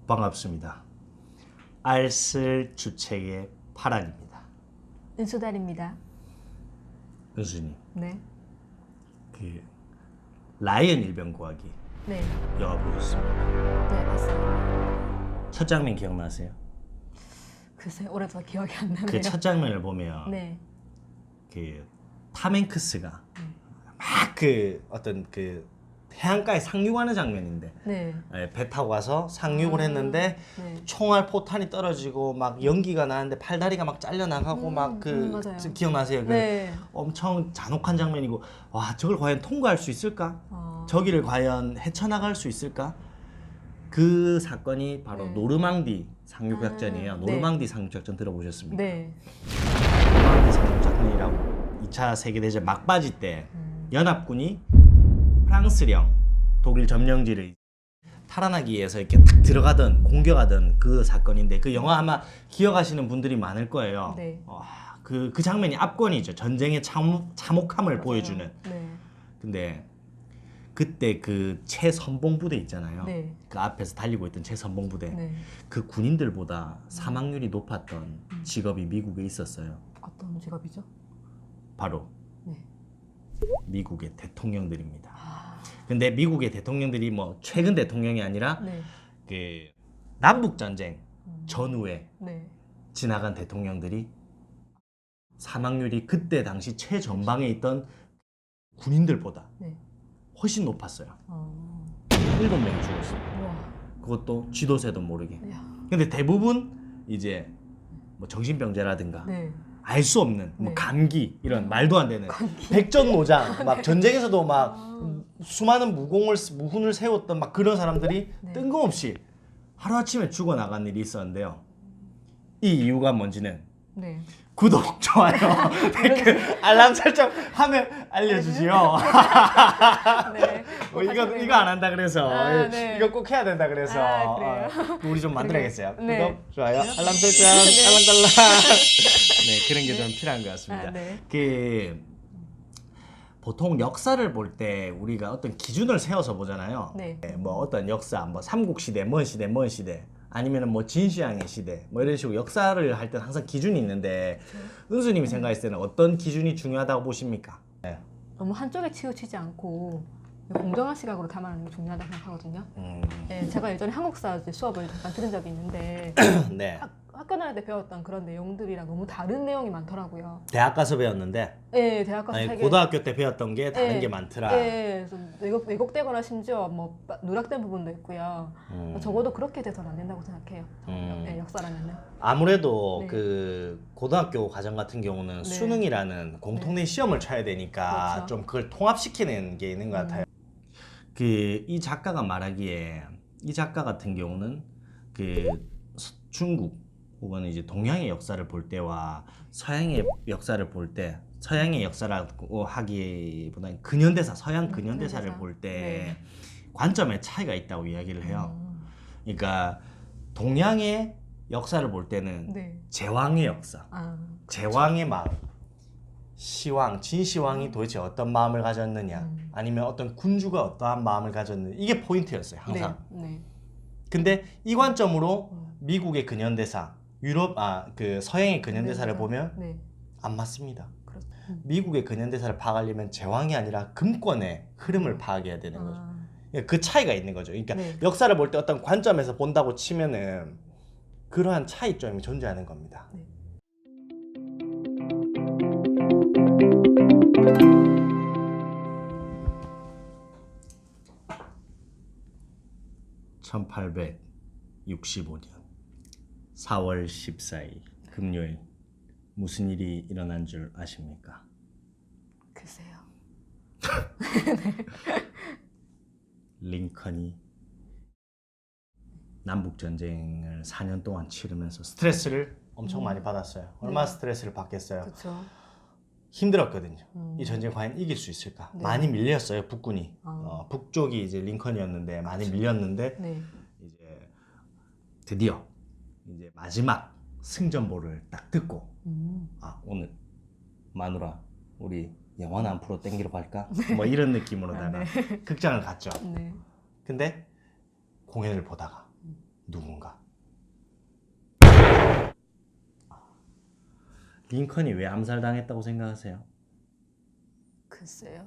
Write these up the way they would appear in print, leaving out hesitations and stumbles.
반갑습니다. 알쓸 주책의 파란입니다. 은수달입니다. 은수님, 네. 그 라이언 일병 구하기 네. 영화 보셨습니다. 네, 봤어요. 첫 장면 기억나세요? 글쎄, 오래돼서 기억이 안 나네요. 그 첫 장면을 보면 네. 그 탐 행크스가 막 그 어떤 그 해안가에 상륙하는 장면인데 네. 배 타고 가서 상륙을 했는데 네. 총알 포탄이 떨어지고 막 연기가 나는데 팔다리가 막 잘려 나가고 막 그 맞아요. 기억나세요? 그 네. 엄청 잔혹한 장면이고 와 저걸 과연 통과할 수 있을까? 저기를 과연 헤쳐나갈 수 있을까? 그 사건이 바로 네. 노르망디 상륙작전이에요. 네. 노르망디 상륙작전 들어보셨습니까? 네. 노르망디 상륙작전이라고 2차 세계대전 막바지 때 연합군이 프랑스령 독일 점령지를 탈환하기 위해서 이렇게 탁 들어가던 공격하던 그 사건인데 그 영화 아마 기억하시는 분들이 많을 거예요. 네. 그 장면이 압권이죠. 전쟁의 참혹함을 보여주는. 네. 근데 그때 그 최선봉부대 있잖아요. 네. 그 앞에서 달리고 있던 최선봉부대. 네. 그 군인들보다 사망률이 높았던 직업이 미국에 있었어요. 어떤 직업이죠? 바로 네. 미국의 대통령들입니다. 근데 미국의 대통령들이 뭐 최근 대통령이 아니라 네. 그 남북 전쟁 전후에 네. 지나간 대통령들이 사망률이 그때 당시 최전방에 있던 군인들보다 네. 훨씬 높았어요. 7명이 죽었어요. 우와. 그것도 쥐도새도 모르게. 야. 근데 대부분 이제 뭐 정신병자라든가 네. 알 수 없는 뭐 네. 감기 이런 말도 안 되는 백전노장 막 전쟁에서도 막 수많은 무훈을 세웠던 막 그런 사람들이 네. 뜬금없이 하루아침에 죽어나간 일이 있었는데요. 이 이유가 뭔지는 네. 구독, 좋아요, 댓글, 알람 설정 하면 알려주지요. 네. 이거 안 한다 그래서 네. 이거 꼭 해야 된다 그래서 그래요? 우리 좀 만들어야겠어요. 네. 구독, 좋아요, 알람 설정, 네. 알람달랑. 네, 그런 게 좀 필요한 것 같습니다. 네. 그 보통 역사를 볼 때 우리가 어떤 기준을 세워서 보잖아요. 네. 뭐 어떤 역사, 뭐 삼국시대, 뭔 시대, 아니면은 뭐 진시황의 시대, 뭐 이런 식으로 역사를 할 때 항상 기준이 있는데 은수님이 생각했을 때는 어떤 기준이 중요하다고 보십니까? 네. 너무 한쪽에 치우치지 않고 공정한 시각으로 담아내는 게 중요하다고 생각하거든요. 네, 제가 예전에 한국사 수업을 잠깐 들은 적이 있는데 네. 학교 다닐 때 배웠던 그런 내용들이랑 너무 다른 내용이 많더라고요. 대학 가서 배웠는데 네, 대학 가서 아니, 고등학교 때 배웠던 게 다른 네. 게 많더라. 네, 그래서 왜곡되거나 심지어 뭐 누락된 부분도 있고요. 적어도 그렇게 돼서는 안 된다고 생각해요. 네, 역사라면은. 아무래도 네. 그 고등학교 과정 같은 경우는 네. 수능이라는 공통된 시험을 쳐야 되니까 그렇죠. 좀 그걸 통합시키는 게 있는 것 같아요. 그 이 작가가 말하기에 이 작가 같은 경우는 그 중국 혹은 이제 동양의 역사를 볼 때와 서양의 역사를 볼 때 서양의 역사라고 하기보다는 근현대사, 서양 근현대사를 근현대사. 볼 때 네. 관점에 차이가 있다고 이야기를 해요. 그러니까 동양의 역사를 볼 때는 네. 제왕의 역사, 제왕의 마음, 시왕, 진시황이 도대체 어떤 마음을 가졌느냐, 아니면 어떤 군주가 어떠한 마음을 가졌느냐, 이게 포인트였어요 항상. 네. 근데 이 관점으로 미국의 근현대사, 그 서양의 근현대사를 보면 네. 안 맞습니다. 그렇죠. 미국의 근현대사를 파악하려면 제왕이 아니라 금권의 흐름을 파악해야 되는 거죠. 아, 그 차이가 있는 거죠. 그러니까 네. 역사를 볼 때 어떤 관점에서 본다고 치면은 그러한 차이점이 존재하는 겁니다. 네. (1865년 4월 14일) 금요일 무슨 일이 일어난 줄 아십니까? 글쎄요. 링컨이 남북전쟁을 4년 동안 치르면서 스트레스를 엄청 많이 받았어요. 얼마나 스트레스를 받겠어요. 그렇죠. 힘들었거든요. 이 전쟁 과연 이길 수 있을까? 네. 많이 밀렸어요, 북군이. 북쪽이 이제 링컨이었는데 많이 밀렸는데 네. 이제 드디어 이제 마지막 승전보를 딱 듣고 오늘 마누라 우리 영화는 안 프로 땡기러 갈까? 뭐 이런 느낌으로다가 극장을 갔죠. 네. 근데 공연을 보다가 누군가 링컨이 왜 암살당했다고 생각하세요? 글쎄요.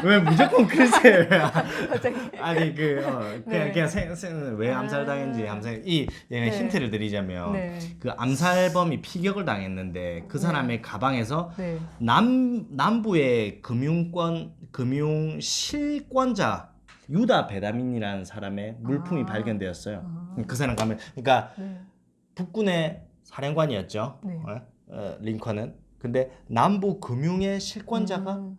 왜 무조건 글쎄요? 갑자기. 아니 그냥 네. 왜 암살당했는지 이 네. 힌트를 드리자면 네. 그 암살범이 피격을 당했는데 그 사람의 가방에서 네. 남부의 금융 실권자 유다 베다민이라는 사람의 물품이 아. 발견되었어요. 그 사람 가면 그러니까 네. 북군의 사령관이었죠. 네. 링컨은. 근데 남부 금융의 실권자가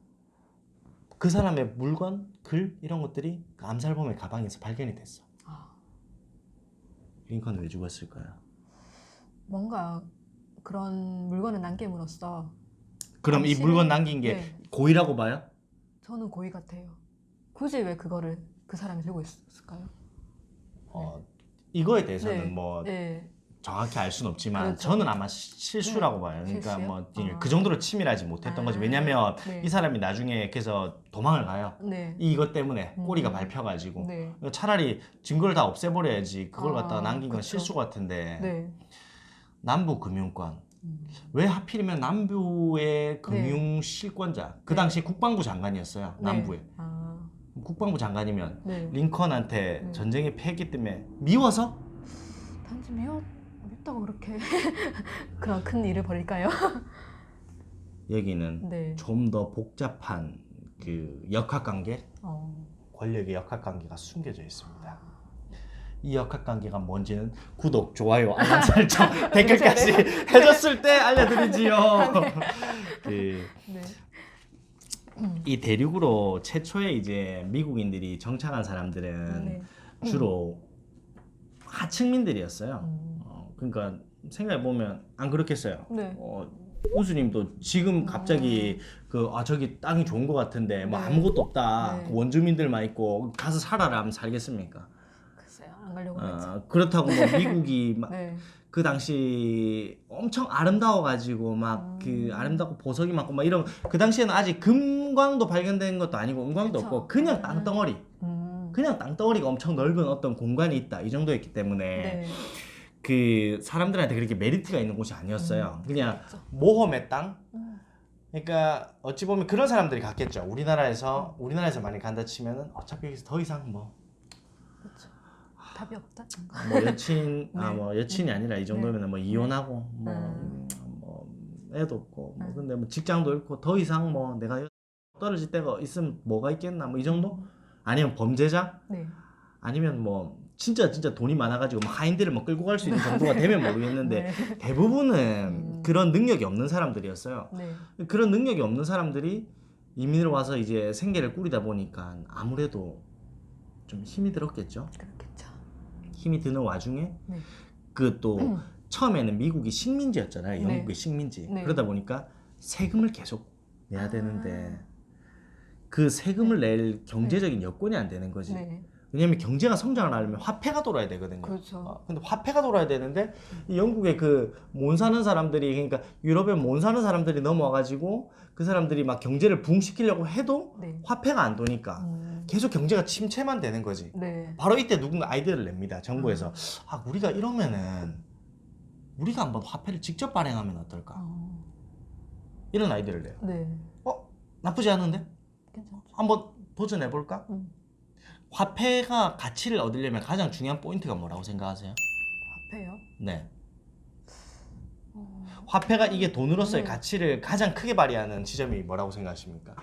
그 사람의 물건, 글 이런 것들이 그 암살범의 가방에서 발견이 됐어. 링컨은 왜 죽었을까요? 뭔가 그런 물건을 남김으로써 그럼 이 물건 남긴 게 네. 고의라고 봐요? 저는 고의 같아요. 굳이 왜 그거를 그 사람이 들고 있을까요? 이거에 대해서는 네. 뭐 네. 정확히 알 수는 없지만 그렇죠. 저는 아마 실수라고 봐요. 그러니까 실수요? 뭐 아. 그 정도로 치밀하지 못했던 거지. 왜냐면 네. 이 사람이 나중에 그래서 도망을 가요. 네. 이것 때문에 꼬리가 밟혀가지고 네. 차라리 증거를 다 없애버려야지 그걸 갖다가 아, 남긴 건 그쵸. 실수 같은데 네. 남부 금융권 왜 하필이면 남부의 금융 실권자 그 네. 당시 국방부 장관이었어요. 남부에 네. 아, 국방부 장관이면 네. 링컨한테 네. 전쟁에 패했기 때문에 미워서 단지 밉다고 그렇게 그런 큰 일을 벌일까요? 여기는 네. 좀 더 복잡한 그 역학관계, 어. 권력의 역학관계가 숨겨져 있습니다. 이 역학관계가 뭔지는 구독, 좋아요, 알람 설정, 댓글까지 해줬을 때 알려드리지요. 그, 네. 이 대륙으로 최초의 이제 미국인들이 정착한 사람들은 네. 주로 하층민들이었어요. 그러니까 생각해 보면 안 그렇겠어요. 네. 우수님도 지금 갑자기 저기 땅이 좋은 것 같은데 뭐 네. 아무것도 없다. 네. 원주민들만 있고 가서 살아라 하면 살겠습니까? 글쎄요, 안 가려고 했죠. 그렇다고 뭐 미국이 막 네. 그 당시 엄청 아름다워가지고 막 그 아름답고 보석이 많고 막 이런 그 당시에는 아직 금광도 발견된 것도 아니고 은광도 그쵸. 없고 그냥 땅덩어리 그냥 땅덩어리가 엄청 넓은 어떤 공간이 있다 이 정도였기 때문에 네. 그 사람들한테 그렇게 메리트가 있는 곳이 아니었어요. 그냥 그렇죠. 모험의 땅. 그러니까 어찌 보면 그런 사람들이 갔겠죠. 우리나라에서 많이 간다 치면은 어차피 여기서 더 이상 뭐 답이 없다. 여친 네. 뭐 여친이 아니라 이 정도면 뭐 이혼하고 뭐 애도 없고 뭐 근데 뭐 직장도 잃고 더 이상 뭐 내가 떨어질 데가 있으면 뭐가 있겠나 뭐 이 정도? 아니면 범죄자? 네. 아니면 뭐 진짜 돈이 많아가지고 뭐 하인들을 뭐 끌고 갈 수 있는 정도가 되면 모르겠는데 네. 대부분은 그런 능력이 없는 사람들이었어요. 네. 그런 능력이 없는 사람들이 이민을 와서 이제 생계를 꾸리다 보니까 아무래도 좀 힘이 들었겠죠. 그렇겠죠. 힘이 드는 와중에 네. 그 또 처음에는 미국이 식민지였잖아요. 영국의 네. 식민지. 네. 그러다 보니까 세금을 계속 내야 되는데 그 세금을 낼 경제적인 여건이 안 되는 거지. 네. 왜냐면 경제가 성장을 하려면 화폐가 돌아야 되거든요. 그렇죠. 근데 화폐가 돌아야 되는데 이 영국의 그 못 사는 사람들이 그러니까 유럽에 못 사는 사람들이 넘어와가지고 그 사람들이 막 경제를 부흥시키려고 해도 네. 화폐가 안 도니까 계속 경제가 침체만 되는 거지. 네. 바로 이때 누군가 아이디어를 냅니다. 정부에서 우리가 이러면은 우리가 한번 화폐를 직접 발행하면 어떨까? 이런 아이디어를 내요. 네. 나쁘지 않은데? 괜찮죠. 한번 도전해볼까? 화폐가 가치를 얻으려면 가장 중요한 포인트가 뭐라고 생각하세요? 화폐요? 네. 화폐가 이게 돈으로서의 네. 가치를 가장 크게 발휘하는 지점이 뭐라고 생각하십니까?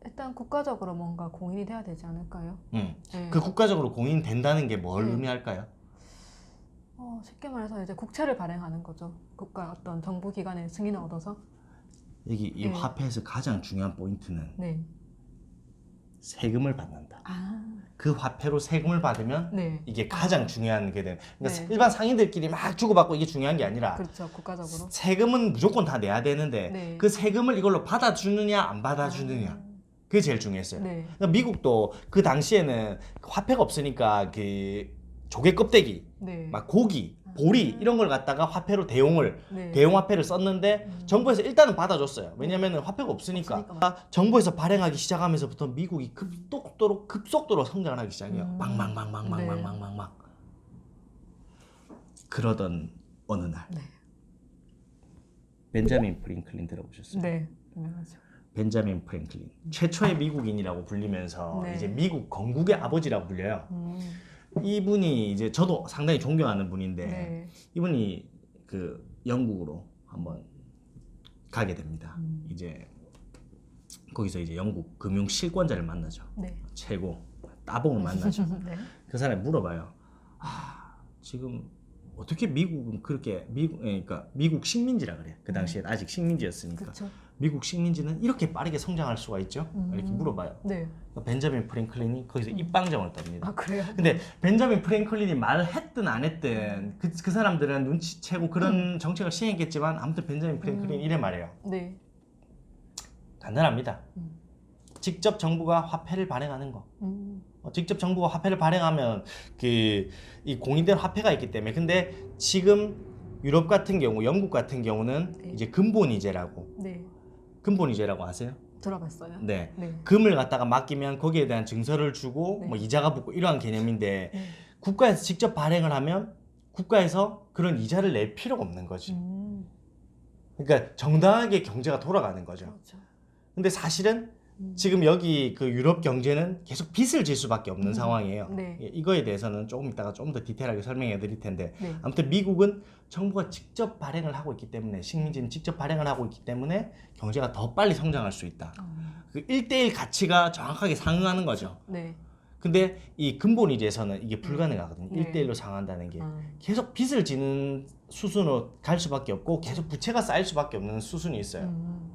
일단 국가적으로 뭔가 공인이 돼야 되지 않을까요? 네. 그 국가적으로 공인된다는 게 뭘 네. 의미할까요? 쉽게 말해서 이제 국채를 발행하는 거죠. 국가 어떤 정부 기관의 승인을 얻어서. 여기 이 네. 화폐에서 가장 중요한 포인트는 네. 세금을 받는다. 아. 그 화폐로 세금을 받으면 네. 이게 가장 중요한 게 되는. 그러니까 네. 일반 상인들끼리 막 주고받고 이게 중요한 게 아니라 그렇죠. 국가적으로. 세금은 무조건 다 내야 되는데 네. 그 세금을 이걸로 받아주느냐 안 받아주느냐 그게 제일 중요했어요. 네. 그러니까 미국도 그 당시에는 화폐가 없으니까 그 조개 껍데기, 네. 막 고기, 보리 이런 걸 갖다가 화폐로 네. 대용 화폐를 썼는데 정부에서 일단은 받아줬어요. 왜냐면은 화폐가 없으니까. 정부에서 발행하기 시작하면서부터 미국이 급속도로 성장을 하기 시작해요. 망망망망망망망망망. 그러던 어느 날 네. 벤자민 프랭클린 들어보셨어요? 네. 유명하죠. 벤자민 프랭클린 최초의 미국인이라고 불리면서 네. 이제 미국 건국의 아버지라고 불려요. 이분이 이제 저도 상당히 존경하는 분인데 네. 이분이 그 영국으로 한번 가게 됩니다. 이제 거기서 이제 영국 금융 실권자를 만나죠. 네. 최고 따봉을 만나죠. 네. 그 사람이 물어봐요. 지금 어떻게 미국은 그렇게 그러니까 미국 식민지라 그래. 그 당시에 아직 식민지였으니까. 그쵸. 미국 식민지는 이렇게 빠르게 성장할 수가 있죠? 이렇게 물어봐요. 네. 벤자민 프랭클린이 거기서 입방정을 답니다. 아, 그래요? 근데 벤자민 프랭클린이 말을 했든 안 했든 그 사람들은 눈치채고 그런 정책을 시행했겠지만 아무튼 벤자민 프랭클린이 이래 말해요. 네. 간단합니다. 직접 정부가 화폐를 발행하는 거. 직접 정부가 화폐를 발행하면 이 공인된 화폐가 있기 때문에. 근데 지금 유럽 같은 경우, 영국 같은 경우는 네. 이제 근본이제라고. 네. 근본이제라고 아세요? 들어봤어요. 네. 네. 금을 갖다가 맡기면 거기에 대한 증서를 주고 네. 뭐 이자가 붙고 이러한 개념인데 네. 국가에서 직접 발행을 하면 국가에서 그런 이자를 낼 필요가 없는 거지. 그러니까 정당하게 경제가 돌아가는 거죠. 그렇죠. 근데 사실은 지금 여기 그 유럽 경제는 계속 빚을 질 수밖에 없는 상황이에요. 네. 이거에 대해서는 조금 이따가 좀 더 디테일하게 설명해 드릴 텐데 네. 아무튼 미국은 정부가 직접 발행을 하고 있기 때문에 식민지는 직접 발행을 하고 있기 때문에 경제가 더 빨리 성장할 수 있다. 그 1대1 가치가 정확하게 상응하는 거죠. 네. 근데 이 근본이제에서는 이게 불가능하거든요. 네. 1대1로 상한다는 게. 계속 빚을 지는 수순으로 갈 수밖에 없고 계속 부채가 쌓일 수밖에 없는 수순이 있어요.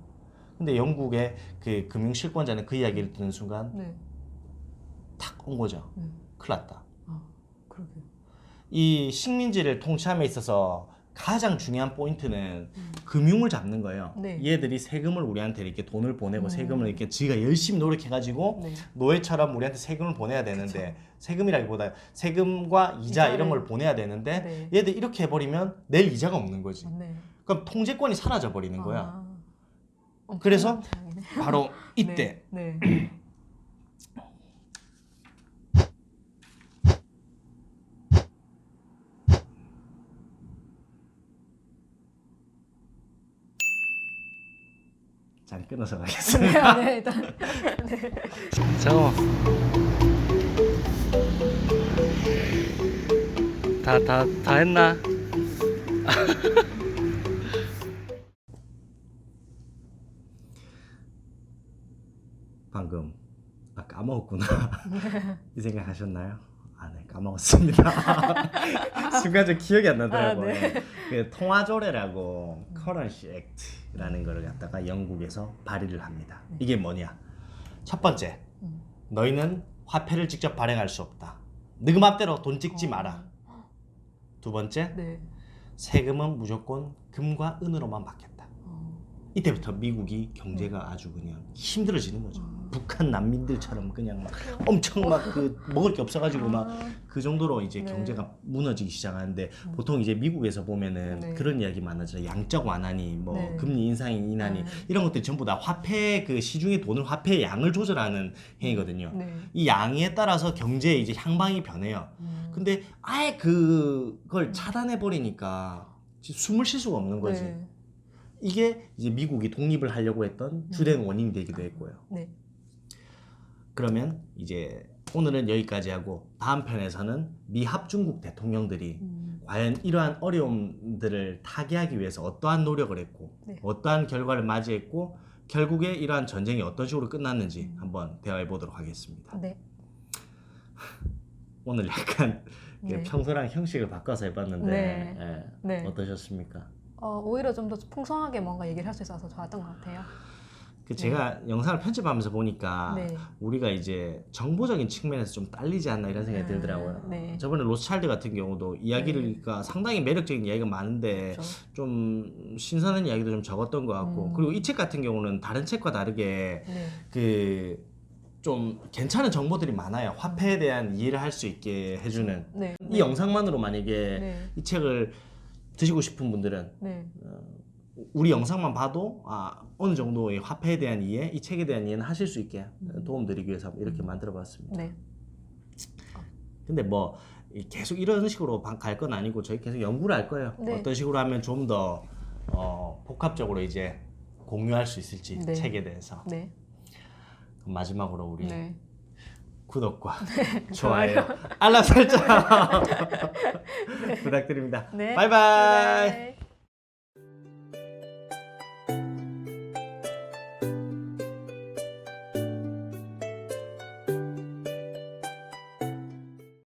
근데 영국의 그 금융 실권자는 그 이야기를 듣는 순간 네. 탁 온 거죠. 큰일 났다. 그러게요. 이 식민지를 통치함에 있어서 가장 중요한 포인트는 금융을 잡는 거예요. 네. 얘들이 세금을 우리한테 이렇게 돈을 보내고 세금을 이렇게 지가 열심히 노력해가지고 네. 노예처럼 우리한테 세금을 보내야 되는데 세금이라기보다 세금과 이자 이런 걸 보내야 되는데 네. 얘들 이렇게 해버리면 낼 이자가 없는 거지. 맞네. 그럼 통제권이 사라져 버리는 거야. 엄청난 그래서 상황이네. 바로 이때 네. 잠깐 끊어서 가겠습니다. 네, 일단 네. 잠깐만. 다 했나? 방금 까먹었구나. 이 생각 하셨나요? 네, 까먹었습니다. 순간적으로 기억이 안 나더라고요. 네. 그 통화조례라고 Currency Act라는 거를 갖다가 영국에서 발의를 합니다. 이게 뭐냐? 첫 번째, 너희는 화폐를 직접 발행할 수 없다. 너 맘대로 돈 찍지 마라. 두 번째, 네. 세금은 무조건 금과 은으로만 받겠다. 이때부터 미국이 경제가 아주 그냥 힘들어지는 거죠. 북한 난민들처럼 그냥 막 엄청 막 그 먹을 게 없어가지고 막 그 정도로 이제 네. 경제가 무너지기 시작하는데 보통 이제 미국에서 보면은 네. 그런 이야기 많아져. 양적 완화니 뭐 네. 금리 인상이 인하니 이런 것들이 전부 다 화폐 그 시중의 돈을 화폐의 양을 조절하는 행위거든요. 네. 이 양에 따라서 경제의 이제 향방이 변해요. 근데 아예 그걸 차단해 버리니까 숨을 쉴 수가 없는 거지. 네. 이게 이제 미국이 독립을 하려고 했던 주된 원인이 되기도 했고요. 네. 그러면 이제 오늘은 여기까지 하고 다음 편에서는 미 합중국 대통령들이 과연 이러한 어려움들을 타개하기 위해서 어떠한 노력을 했고 네. 어떠한 결과를 맞이했고 결국에 이러한 전쟁이 어떤 식으로 끝났는지 한번 대화해 보도록 하겠습니다. 네. 오늘 약간 네. 평소랑 형식을 바꿔서 해봤는데 네. 예, 네. 어떠셨습니까? 오히려 좀 더 풍성하게 뭔가 얘기를 할 수 있어서 좋았던 것 같아요. 제가 영상을 편집하면서 보니까 네. 우리가 이제 정보적인 측면에서 좀 딸리지 않나 이런 생각이 들더라고요. 네. 저번에 로스차일드 같은 경우도 이야기가 상당히 매력적인 이야기가 많은데 그렇죠. 좀 신선한 이야기도 좀 적었던 것 같고 그리고 이 책 같은 경우는 다른 책과 다르게 네. 그 좀 괜찮은 정보들이 많아요. 화폐에 대한 이해를 할 수 있게 해주는 네. 이 영상만으로 만약에 네. 이 책을 드시고 싶은 분들은 네. 우리 영상만 봐도 어느 정도의 화폐에 대한 이해, 이 책에 대한 이해는 하실 수 있게 도움드리기 위해서 이렇게 만들어봤습니다. 네. 근데 뭐 계속 이런 식으로 갈 건 아니고 저희 계속 연구를 할 거예요. 네. 어떤 식으로 하면 좀 더 복합적으로 이제 공유할 수 있을지 네. 책에 대해서. 네. 그럼 마지막으로 우리 네. 구독과 좋아요, 알람 설정 부탁드립니다. 네. 바이바이. 바이바이.